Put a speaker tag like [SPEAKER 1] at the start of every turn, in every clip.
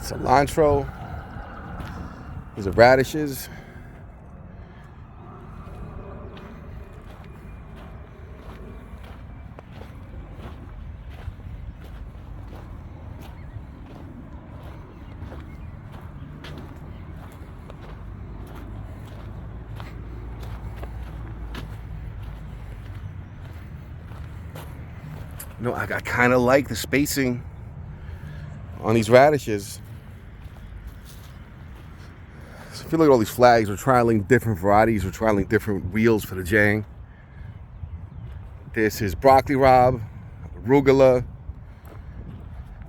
[SPEAKER 1] cilantro. These are radishes. You know, I kind of like the spacing on these radishes. So I feel like all these flags are trialing different varieties, we're trialing different wheels for the Jang. This is broccoli rabe, arugula,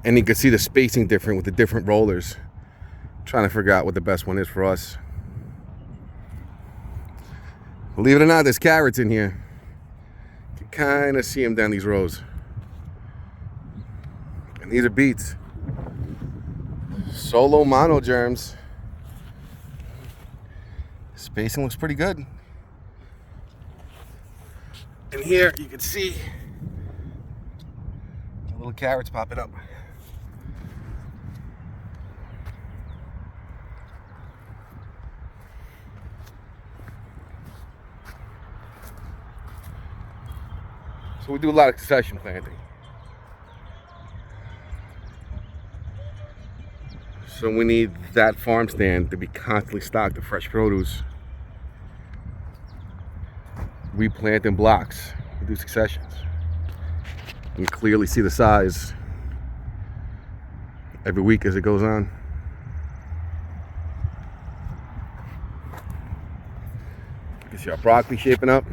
[SPEAKER 1] and you can see the spacing different with the different rollers. I'm trying to figure out what the best one is for us. Believe it or not, there's carrots in here. You can kind of see them down these rows. And these are beets. Solo mono germs. Spacing looks pretty good. And here you can see little carrots popping up. So we do a lot of succession planting. So we need that farm stand to be constantly stocked with fresh produce. We plant in blocks. We do successions. You can clearly see the size every week as it goes on. You can see our broccoli shaping up.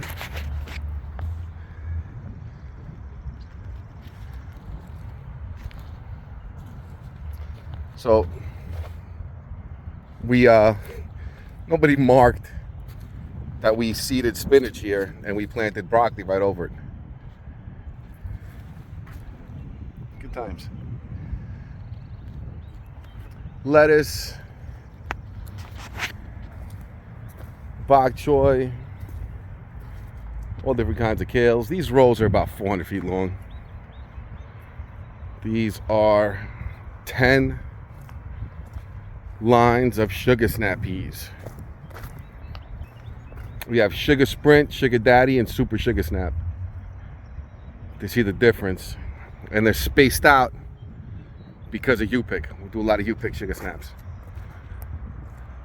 [SPEAKER 1] So we nobody marked that we seeded spinach here and we planted broccoli right over it. Good times. Lettuce, bok choy, all different kinds of kales. These rows are about 400 feet long. These are 10 lines of sugar snap peas. We have sugar sprint, sugar daddy, and super sugar snap. To see the difference, and they're spaced out because of U-pick. We do a lot of U-pick sugar snaps,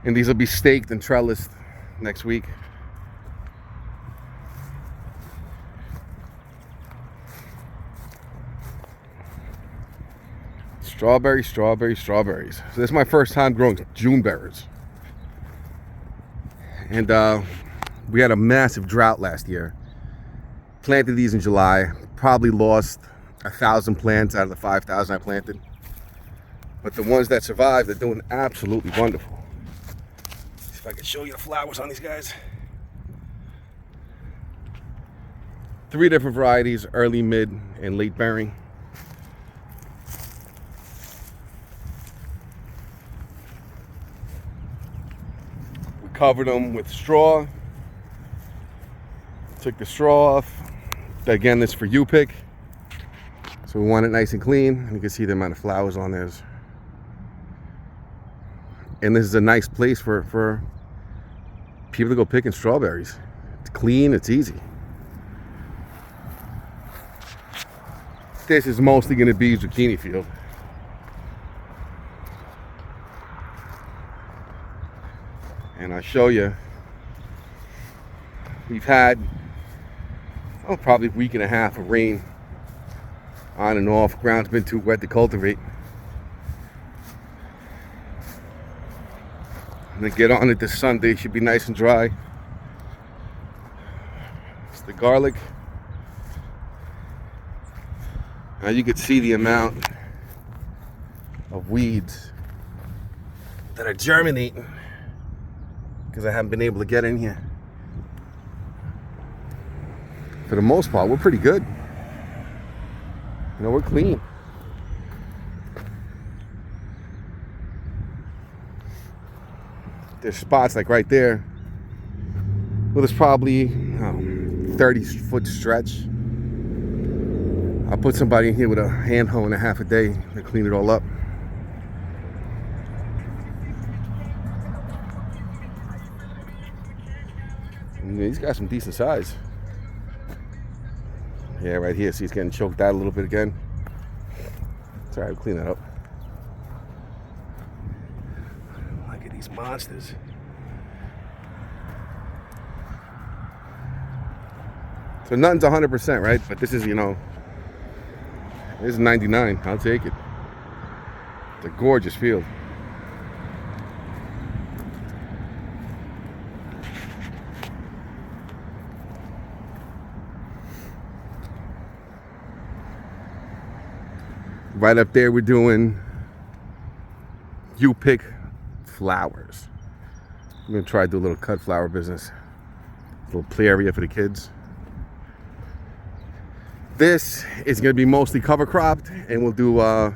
[SPEAKER 1] and these will be staked and trellised next week. Strawberries, strawberries, strawberries. So this is my first time growing June berries. And we had a massive drought last year. Planted these in July. Probably lost 1,000 plants out of the 5,000 I planted. But the ones that survived are doing absolutely wonderful. See if I can show you the flowers on these guys. 3 different varieties, early, mid, and late bearing. Covered them with straw. Took the straw off. Again, this is for U-pick. So we want it nice and clean. And you can see the amount of flowers on theirs. And this is a nice place for people to go picking strawberries. It's clean, it's easy. This is mostly going to be zucchini field. And I'll show you, we've had probably a week and a half of rain on and off. Ground's been too wet to cultivate. I'm gonna get on it this Sunday, should be nice and dry. It's the garlic. Now you can see the amount of weeds that are germinating, because I haven't been able to get in here. For the most part, we're pretty good. You know, we're clean. There's spots like right there. Well, there's probably 30-foot stretch. I'll put somebody in here with a hand hoe and a half a day to clean it all up. He's got some decent size. Yeah, right here. See, he's getting choked out a little bit again. It's all right, we'll clean that up. Look at these monsters. So nothing's 100%, right? But this is, you know, this is 99. I'll take it. It's a gorgeous field. Right up there, we're doing you pick flowers. I'm gonna try to do a little cut flower business. A little play area for the kids. This is gonna be mostly cover cropped, and we'll do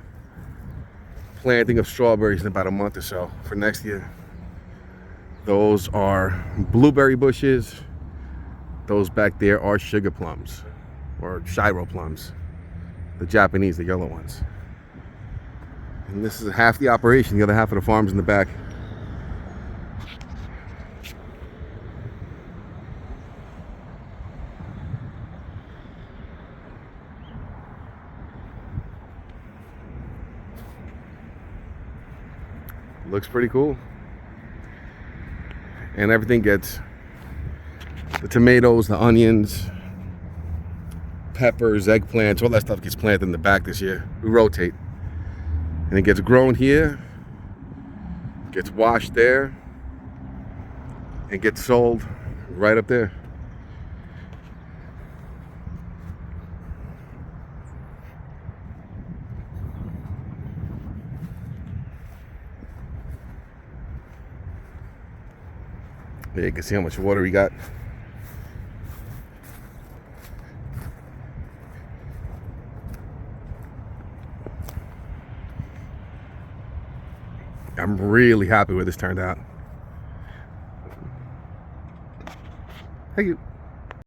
[SPEAKER 1] planting of strawberries in about a month or so for next year. Those are blueberry bushes. Those back there are sugar plums, or shiro plums. The Japanese, the yellow ones. And this is half the operation. The other half of the farm's in the back. Looks pretty cool. And everything gets, the tomatoes, the onions, peppers, eggplants, all that stuff gets planted in the back this year. We rotate. And it gets grown here, gets washed there, and gets sold right up there. There you can see how much water we got. I'm really happy with this turned out. Thank you.